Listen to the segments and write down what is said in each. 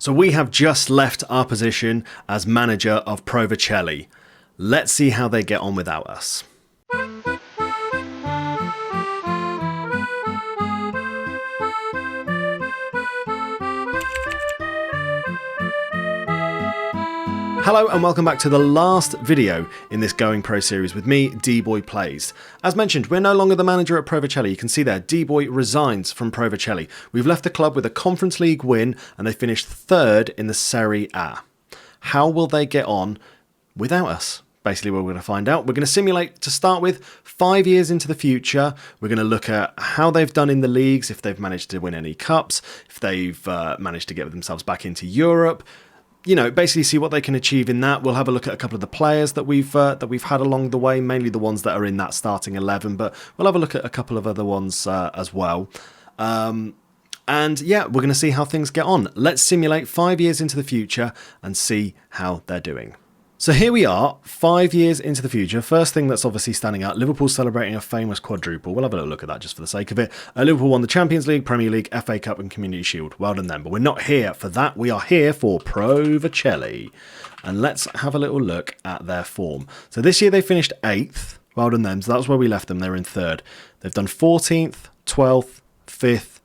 So we have just left our position as manager of Pro Vercelli. Let's see how they get on without us. Hello and welcome back to the last video in this Going Pro series with me, D-Boy Plays. As mentioned, we're no longer the manager at Pro Vercelli. You can see there, D-Boy resigns from Pro Vercelli. We've left the club with a Conference League win and they finished third in the Serie A. How will they get on without us? Basically, we're going to find out. We're going to simulate, to start with, 5 years into the future. We're going to look at how they've done in the leagues, if they've managed to win any cups, if they've managed to get themselves back into Europe. You know, basically see what they can achieve in that. We'll have a look at a couple of the players that we've had along the way, mainly the ones that are in that starting 11, but we'll have a look at a couple of other ones as well. And yeah, we're going to see how things get on. Let's simulate 5 years into the future and see how they're doing. So here we are, 5 years into the future. First thing that's obviously standing out, Liverpool celebrating a famous quadruple. We'll have a little look at that just for the sake of it. Liverpool won the Champions League, Premier League, FA Cup and Community Shield. Well done then. But we're not here for that. We are here for Pro Vercelli. And let's have a little look at their form. So this year they finished 8th. Well done them. So that was where we left them. They were in 3rd. They've done 14th, 12th, 5th,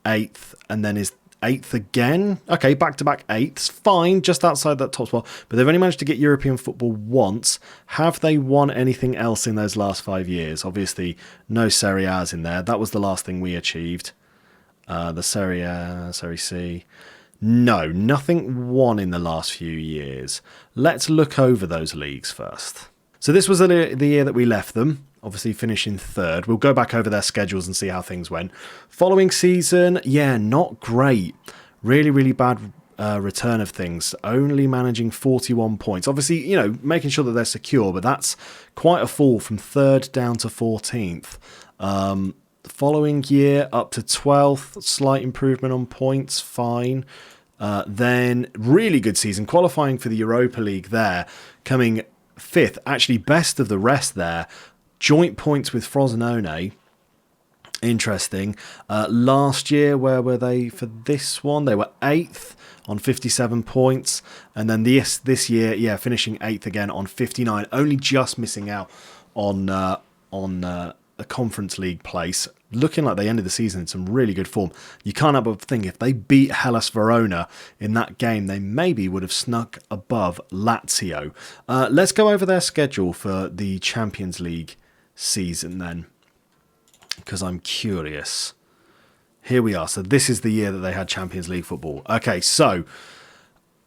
8th, and then is 8th again. Okay, back-to-back 8ths. Fine, just outside that top spot. But they've only managed to get European football once. Have they won anything else in those last 5 years? Obviously, no Serie A's in there. That was the last thing we achieved. The Serie A, Serie C. No, nothing won in the last few years. Let's look over those leagues first. So this was the year that we left them. Obviously finishing 3rd. We'll go back over their schedules and see how things went. Following season, yeah, not great. Really, really bad return of things. Only managing 41 points. Obviously, you know, making sure that they're secure, but that's quite a fall from 3rd down to 14th. Following year, up to 12th. Slight improvement on points, fine. Then, really good season. Qualifying for the Europa League there. Coming 5th. Actually, best of the rest there. Joint points with Frosinone. Interesting. Last year, where were they for this one? They were 8th on 57 points. And then this year, yeah, finishing 8th again on 59. Only just missing out on a Conference League place. Looking like they ended the season in some really good form. You can't help but think if they beat Hellas Verona in that game, they maybe would have snuck above Lazio. Let's go over their schedule for the Champions League season then, because I'm curious. Here we are. So this is the year that they had Champions League football. Okay, so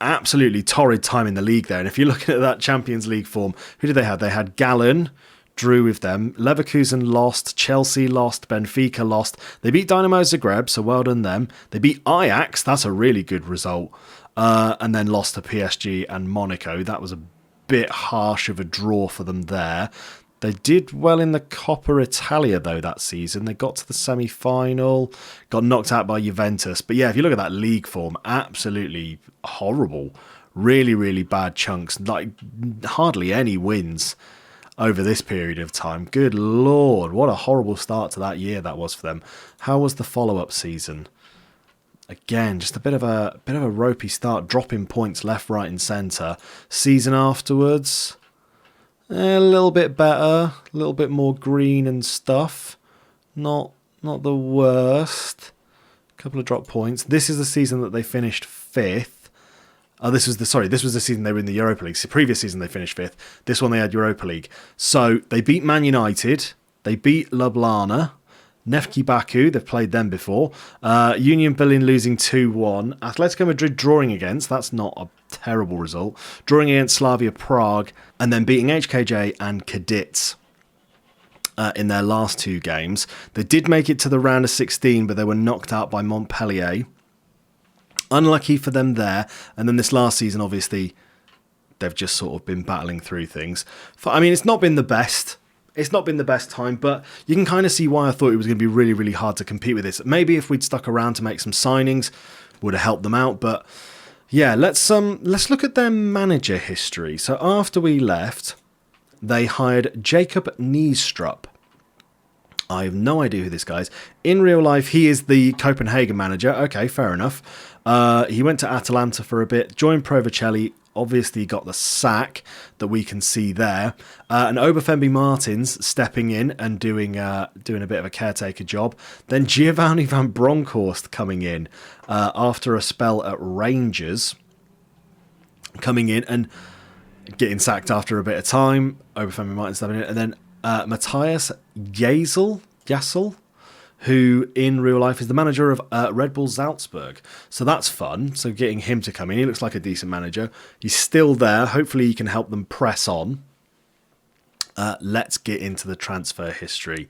absolutely torrid time in the league there. And if you're looking at that Champions League form, who did they have? They had Gallen, drew with them. Leverkusen lost. Chelsea lost. Benfica lost. They beat Dynamo Zagreb, so well done them. They beat Ajax. That's a really good result. And then lost to PSG and Monaco. That was a bit harsh of a draw for them there. They did well in the Coppa Italia, though, that season. They got to the semi-final, got knocked out by Juventus. But yeah, if you look at that league form, absolutely horrible. Really, really bad chunks. Like, hardly any wins over this period of time. Good Lord, what a horrible start to that year that was for them. How was the follow-up season? Again, just a bit of a ropey start, dropping points left, right and centre. Season afterwards, a little bit better, a little bit more green and stuff. Not the worst. A couple of drop points. This is the season that they finished 5th. This was the season they were in the Europa League. So previous season they finished 5th. This one they had Europa League. So they beat Man United. They beat Ljubljana. Nefki Baku, they've played them before. Union Berlin losing 2-1. Atletico Madrid drawing against. That's not a terrible result. Drawing against Slavia Prague. And then beating HKJ and Cadiz in their last 2 games. They did make it to the round of 16, but they were knocked out by Montpellier. Unlucky for them there. And then this last season, obviously, they've just sort of been battling through things. I mean, it's not been the best. It's not been the best time, but you can kind of see why I thought it was going to be really, really hard to compete with this. Maybe if we'd stuck around to make some signings, would have helped them out. But yeah, let's look at their manager history. So after we left, they hired Jacob Niestrup. I have no idea who this guy is. In real life, he is the Copenhagen manager. Okay, fair enough. He went to Atalanta for a bit, joined Pro Vercelli, obviously got the sack that we can see there. And Obafemi Martins stepping in and doing a bit of a caretaker job. Then Giovanni van Bronckhorst coming in after a spell at Rangers. Coming in and getting sacked after a bit of time. Obafemi Martins stepping in. And then Matthias Jasel, who in real life is the manager of Red Bull Salzburg. So that's fun. So getting him to come in, he looks like a decent manager. He's still there. Hopefully he can help them press on. Let's get into the transfer history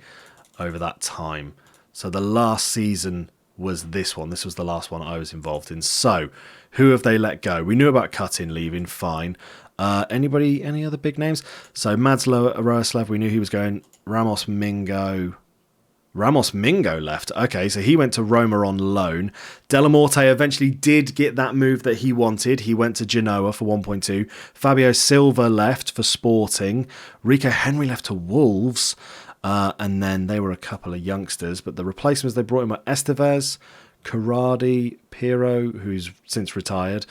over that time. So the last season was this one. This was the last one I was involved in. So who have they let go? We knew about Cutting leaving, fine. Any other big names? So Madslow at Roeslav, we knew he was going. Ramos Mingo left. Okay, so he went to Roma on loan. Delamorte eventually did get that move that he wanted. He went to Genoa for 1.2. Fabio Silva left for Sporting. Rico Henry left to Wolves. And then they were a couple of youngsters. But the replacements they brought in were Estevez, Corradi, Piero, who's since retired,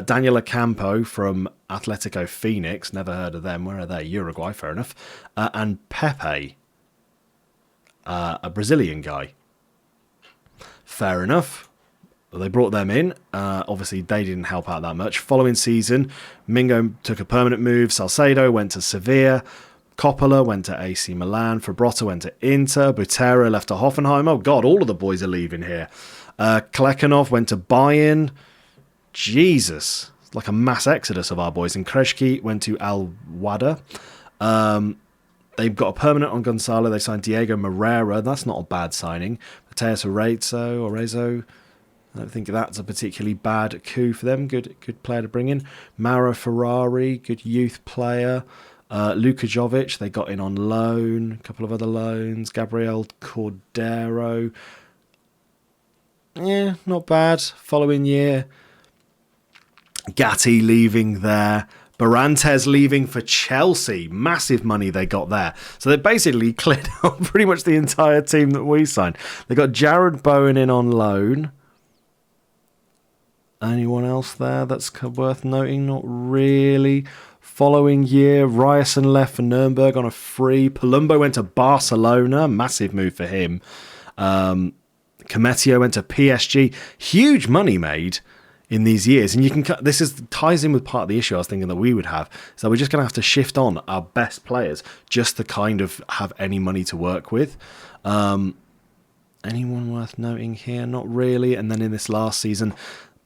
Daniel Ocampo from Atletico Phoenix, never heard of them, where are they? Uruguay, fair enough, and Pepe, a Brazilian guy. Fair enough. They brought them in. Obviously, they didn't help out that much. Following season, Mingo took a permanent move. Salcedo went to Sevilla. Coppola went to AC Milan. Fabrotta went to Inter. Butera left to Hoffenheim. Oh, God, all of the boys are leaving here. Klekanov went to Bayern. Jesus. It's like a mass exodus of our boys. And Kreshki went to Al Wada. They've got a permanent on Gonzalo. They signed Diego Moreira. That's not a bad signing. Mateus Orezo. I don't think that's a particularly bad coup for them. Good player to bring in. Mauro Ferrari, good youth player. Luka Jovic, they got in on loan. A couple of other loans. Gabriel Cordero. Yeah, not bad. Following year, Gatti leaving there. Barantes leaving for Chelsea. Massive money they got there. So they basically cleared out pretty much the entire team that we signed. They got Jared Bowen in on loan. Anyone else there that's worth noting? Not really. Following year, Ryerson left for Nuremberg on a free. Palumbo went to Barcelona. Massive move for him. Cometio went to PSG. Huge money made in these years. And you can ties in with part of the issue I was thinking that we would have. So we're just going to have to shift on our best players just to kind of have any money to work with. Anyone worth noting here? Not really. And then in this last season,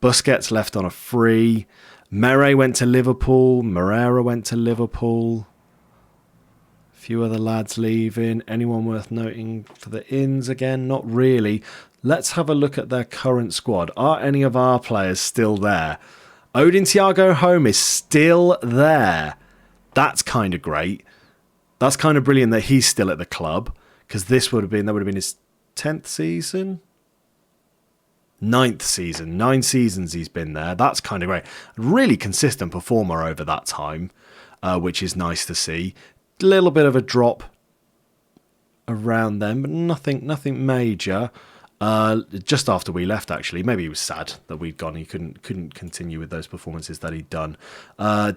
Busquets left on a free. Mere went to Liverpool. Moreira went to Liverpool. A few other lads leaving. Anyone worth noting for the ins again? Not really. Let's have a look at their current squad. Are any of our players still there? Odin Thiago Home is still there. That's kind of great. That's kind of brilliant that he's still at the club, because that would have been his 10th season. 9th season. 9 seasons he's been there. That's kind of great. Really consistent performer over that time, which is nice to see. A little bit of a drop around them, but nothing major. Just after we left, actually. Maybe he was sad that we'd gone. He couldn't continue with those performances that he'd done. Daniel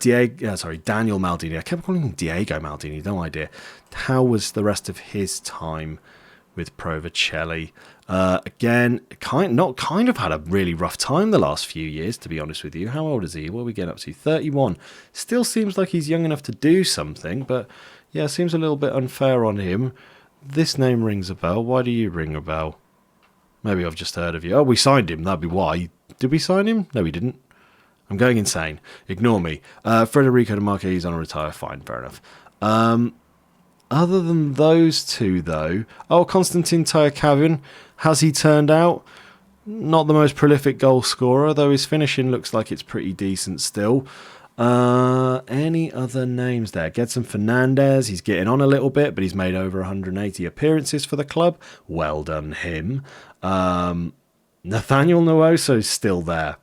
Maldini. I kept calling him Diego Maldini. No idea. How was the rest of his time with Pro Vercelli? Again, kind of had a really rough time the last few years, to be honest with you. How old is he? What are we getting up to? 31. Still seems like he's young enough to do something, but yeah, seems a little bit unfair on him. This name rings a bell. Why do you ring a bell? Maybe I've just heard of you. Oh, we signed him. That'd be why. Did we sign him? No, we didn't. I'm going insane. Ignore me. Federico De Marquez on a retire. Fine, fair enough. Other than those two, though... Oh, Konstantin Tyakavin. Has he turned out? Not the most prolific goal scorer, though his finishing looks like it's pretty decent still. Any other names there? Gedson Fernandez. He's getting on a little bit, but he's made over 180 appearances for the club. Well done, him. Nathaniel Nuoso's still there.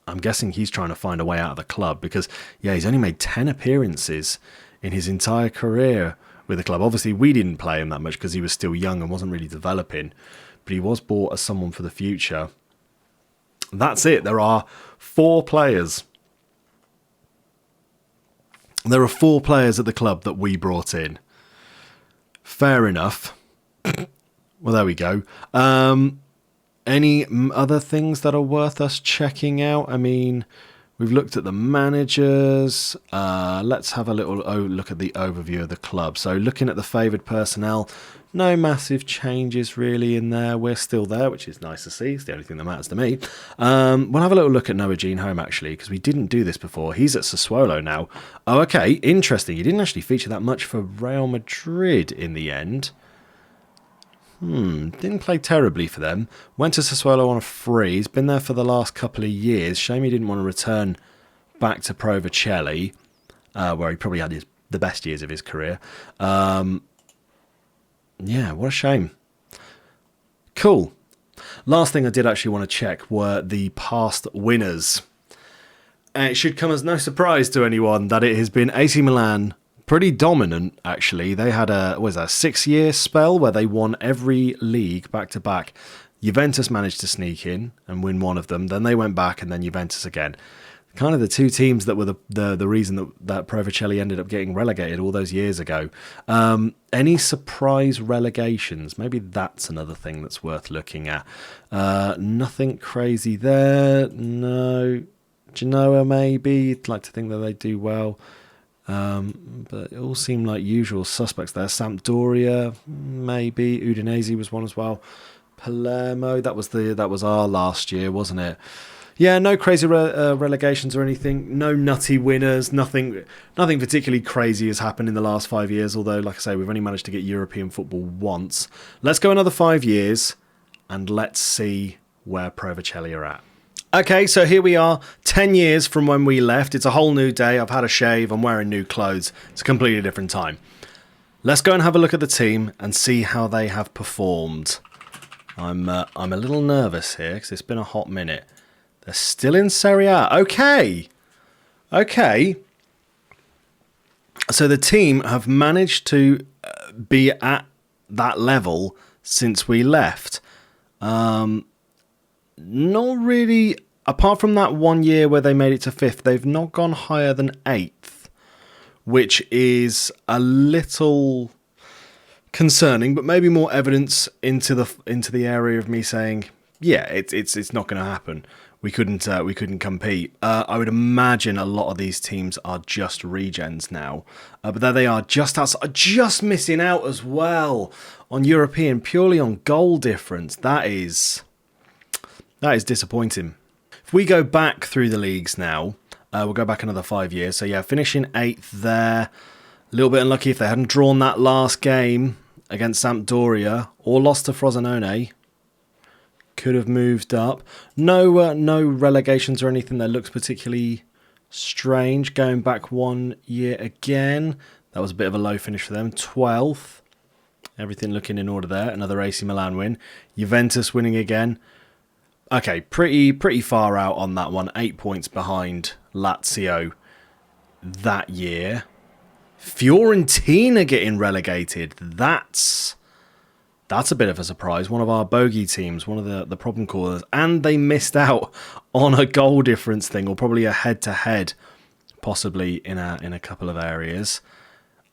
I'm guessing he's trying to find a way out of the club because, yeah, he's only made 10 appearances in his entire career with the club. Obviously, we didn't play him that much because he was still young and wasn't really developing, but he was bought as someone for the future. That's it. There are 4 players. There are 4 players at the club that we brought in. Fair enough. Well, there we go. Any other things that are worth us checking out? I mean, we've looked at the managers. Let's have a little look at the overview of the club. So looking at the favoured personnel, no massive changes really in there. We're still there, which is nice to see. It's the only thing that matters to me. We'll have a little look at Noah Jean Home, actually, because we didn't do this before. He's at Sassuolo now. Oh, okay, interesting. He didn't actually feature that much for Real Madrid in the end. Didn't play terribly for them. Went to Sassuolo on a free. He's been there for the last couple of years. Shame he didn't want to return back to Pro Vercelli, where he probably had the best years of his career. Yeah, what a shame. Cool. Last thing I did actually want to check were the past winners. It should come as no surprise to anyone that it has been AC Milan, pretty dominant actually. They had a 6-year spell where they won every league back to back. Juventus managed to sneak in and win one of them. Then they went back and then Juventus again. Kind of the 2 teams that were the reason that Pro Vercelli ended up getting relegated all those years ago. Any surprise relegations? Maybe that's another thing that's worth looking at. Nothing crazy there. No. Genoa maybe. You'd like to think that they do well. But it all seemed like usual suspects there. Sampdoria, maybe. Udinese was one as well. Palermo, that was our last year, wasn't it? Yeah, no crazy relegations or anything. No nutty winners. Nothing particularly crazy has happened in the last 5 years. Although, like I say, we've only managed to get European football once. Let's go another 5 years, and let's see where Pro Vercelli are at. Okay, so here we are, 10 years from when we left. It's a whole new day. I've had a shave. I'm wearing new clothes. It's a completely different time. Let's go and have a look at the team and see how they have performed. I'm a little nervous here because it's been a hot minute. They're still in Serie A. Okay. So the team have managed to be at that level since we left. Not really, apart from that 1 year where they made it to 5th, they've not gone higher than 8th, which is a little concerning, but maybe more evidence into the area of me saying, yeah, it's not going to happen. We couldn't compete. I would imagine a lot of these teams are just regens now, but there they are, just outside, just missing out as well on European, purely on goal difference. That is disappointing. If we go back through the leagues now, we'll go back another 5 years. So yeah, finishing 8th there. A little bit unlucky if they hadn't drawn that last game against Sampdoria or lost to Frosinone. Could have moved up. No relegations or anything that looks particularly strange. Going back 1 year again. That was a bit of a low finish for them. 12th. Everything looking in order there. Another AC Milan win. Juventus winning again. Okay, pretty far out on that one. 8 points behind Lazio that year. Fiorentina getting relegated. That's a bit of a surprise. One of our bogey teams, one of the problem causers, and they missed out on a goal difference thing, or probably a head-to-head, possibly in a couple of areas.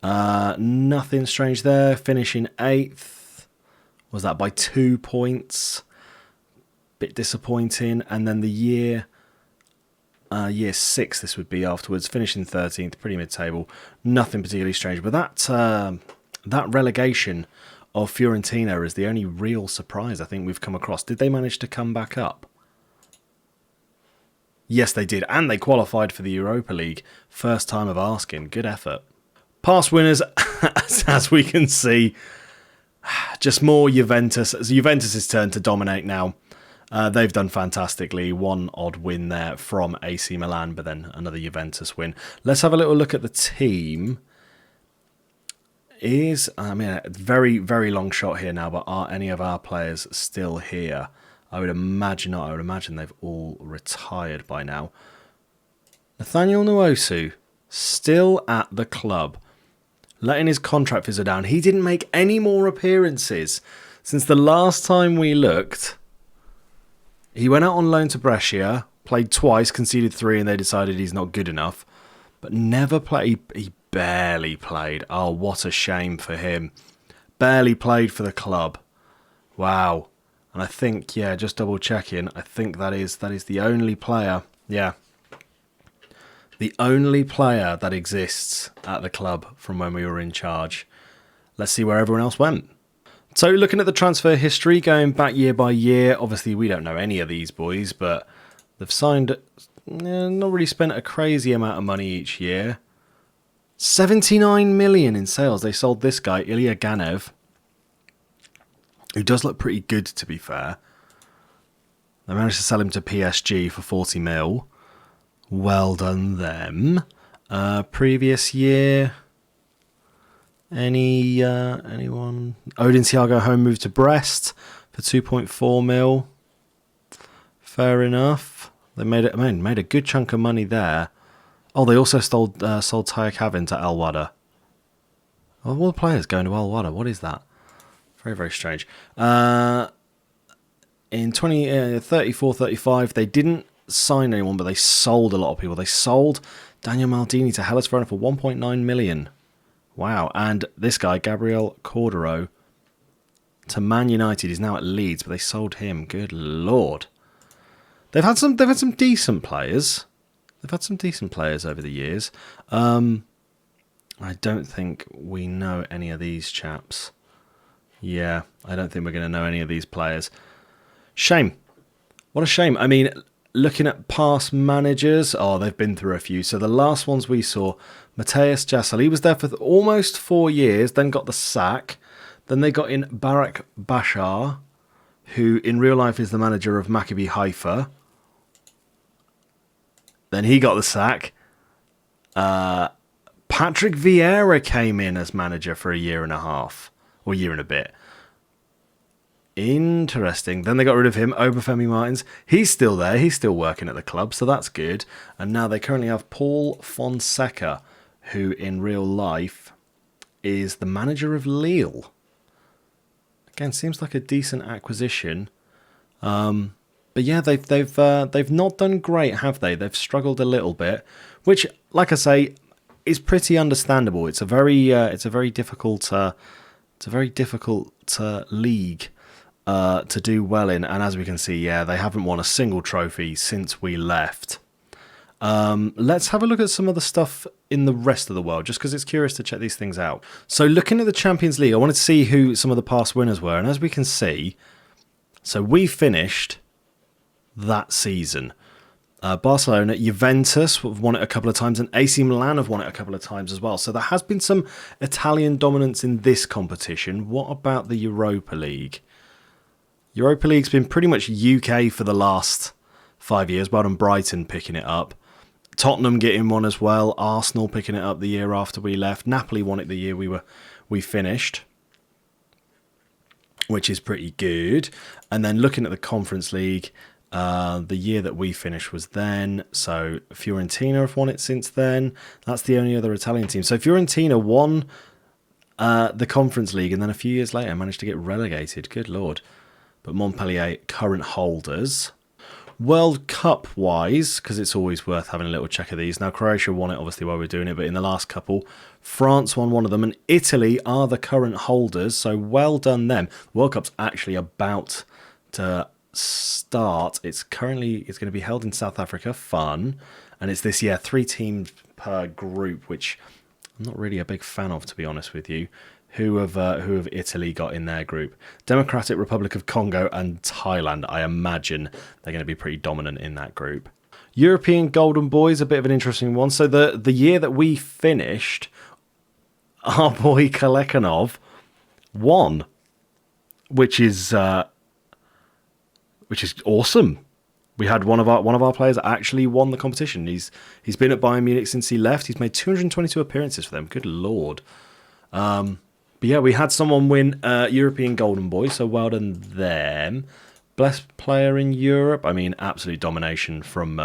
Nothing strange there. Finishing 8th. Was that by 2 points? Bit disappointing. And then the year 6 this would be afterwards, finishing 13th, pretty mid-table. Nothing particularly strange, but that relegation of Fiorentina is the only real surprise I think we've come across. Did they manage to come back up? Yes, they did, and they qualified for the Europa League. First time of asking. Good effort. Past winners, as we can see, just more Juventus. It's Juventus' turn to dominate now. They've done fantastically. One odd win there from AC Milan, but then another Juventus win. Let's have a little look at the team. A very, very long shot here now, but are any of our players still here? I would imagine not. I would imagine they've all retired by now. Nathaniel Nwosu, still at the club. letting his contract fizzle down. He didn't make any more appearances since the last time we looked. He went out on loan to Brescia, played twice, conceded 3, and they decided he's not good enough. But never played. He barely played. Oh, what a shame for him. Barely played for the club. Wow. And I think, yeah, just double checking, I think that is the only player, yeah, the only player that exists at the club from when we were in charge. Let's see where everyone else went. So looking at the transfer history, going back year by year, obviously we don't know any of these boys, but they've signed, not really spent a crazy amount of money each year. 79 million in sales. They sold this guy, Ilya Ganev, who does look pretty good, to be fair. They managed to sell him to PSG for 40 mil. Well done them. Previous year, anyone? Odin Thiago home moved to Brest for 2.4 mil. Fair enough. They made a good chunk of money there. Oh, they also sold Taya Kavin to Al Wada. Oh, all the players going to Al Wada. What is that? Very, very strange. In 34-35, they didn't sign anyone, but they sold a lot of people. They sold Daniel Maldini to Hellas Verona for 1.9 million. Wow. And this guy, Gabriel Cordero, to Man United. He's now at Leeds, but they sold him. Good lord. They've had some decent players. They've had some decent players over the years. I don't think we know any of these chaps. Yeah, I don't think we're going to know any of these players. Shame. What a shame. I mean, looking at past managers, they've been through a few. So the last ones we saw, Mateus Jassel, he was there for almost 4 years, then got the sack. Then they got in Barak Bashar, who in real life is the manager of Maccabi Haifa. Then he got the sack. Patrick Vieira came in as manager for a year and a half. Or year and a bit. Interesting. Then they got rid of him, Obafemi Martins. He's still there. He's still working at the club, so that's good. And now they currently have Paul Fonseca, who in real life is the manager of Lille. Again, seems like a decent acquisition. But yeah, they've not done great, have they? They've struggled a little bit, which, like I say, is pretty understandable. It's a very difficult. It's a very difficult league to do well in. And as we can see, yeah, they haven't won a single trophy since we left. Let's have a look at some of the stuff in the rest of the world, just because it's curious to check these things out. So looking at the Champions League, I wanted to see who some of the past winners were. And as we can see, so we finished that season. Barcelona, Juventus have won it a couple of times, and AC Milan have won it a couple of times as well. So there has been some Italian dominance in this competition. What about the Europa League? Europa League's been pretty much UK for the last 5 years. Well done, Brighton picking it up. Tottenham getting one as well. Arsenal picking it up the year after we left. Napoli won it the year we finished, which is pretty good. And then looking at the Conference League, the year that we finished was then. So Fiorentina have won it since then. That's the only other Italian team. So Fiorentina won the Conference League and then a few years later managed to get relegated. Good lord. But Montpellier, current holders. World Cup wise, because it's always worth having a little check of these. Now Croatia won it obviously while we were doing it, but in the last couple, France won one of them and Italy are the current holders. So well done them. World Cup's actually about to start. It's going to be held in South Africa. Fun. And it's this year 3 teams per group, which I'm not really a big fan of, to be honest with you. Who have Italy got in their group? Democratic Republic of Congo and Thailand. I imagine they're going to be pretty dominant in that group. European Golden Boys, a bit of an interesting one. So the year that we finished, our boy Kalekhanov won, which is awesome. We had one of our players actually won the competition. He's been at Bayern Munich since he left. He's made 222 appearances for them. Good lord. But yeah, we had someone win European Golden Boy, so well done them. Best player in Europe. I mean, absolute domination from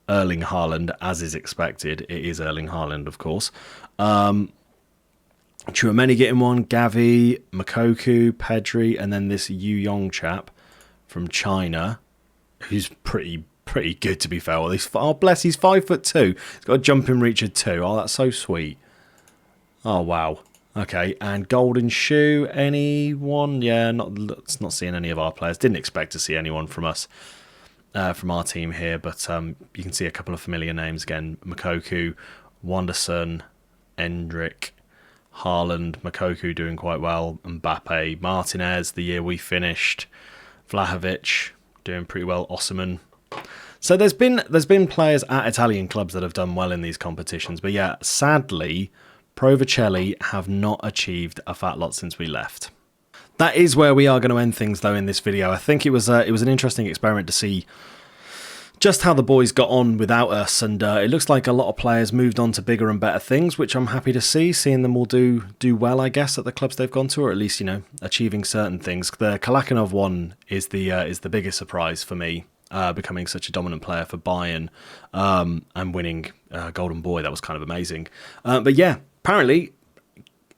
Erling Haaland, as is expected. It is Erling Haaland, of course. Chouameni getting one, Gavi, Makoku, Pedri, and then this Yu Yong chap from China, who's pretty good to be fair. Well, oh bless, he's 5'2". He's got a jumping reach of 2. Oh, that's so sweet. Oh wow. Okay, and Golden Shoe, anyone? Yeah, let's not seeing any of our players. Didn't expect to see anyone from us, from our team here, but you can see a couple of familiar names again. Makoku, Wanderson, Endrick, Haaland, Makoku doing quite well, Mbappe, Martinez, the year we finished, Vlahovic doing pretty well, Osimhen. So there's been players at Italian clubs that have done well in these competitions, but yeah, sadly, Pro Vercelli have not achieved a fat lot since we left. That is where we are going to end things though in this video. I think it was an interesting experiment to see just how the boys got on without us, and it looks like a lot of players moved on to bigger and better things, which I'm happy to see, seeing them all do well, I guess, at the clubs they've gone to, or at least, you know, achieving certain things. The Kalakinov one is the biggest surprise for me, becoming such a dominant player for Bayern, and winning Golden Boy. That was kind of amazing. But yeah, apparently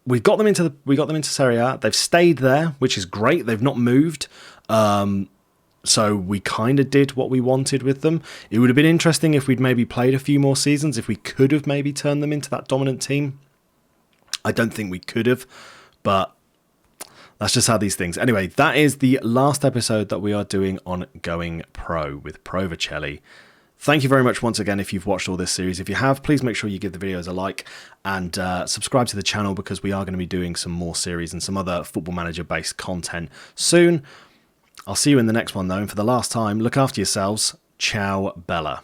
we got them into Serie A. They've stayed there, which is great. They've not moved. So we kind of did what we wanted with them. It would have been interesting if we'd maybe played a few more seasons, if we could have maybe turned them into that dominant team. I don't think we could have, but that's just how these things. Anyway, that is the last episode that we are doing on Going Pro with Pro Vercelli. Thank you very much once again if you've watched all this series. If you have, please make sure you give the videos a like and subscribe to the channel, because we are going to be doing some more series and some other Football Manager based content soon. I'll see you in the next one though, and for the last time, look after yourselves. Ciao Bella.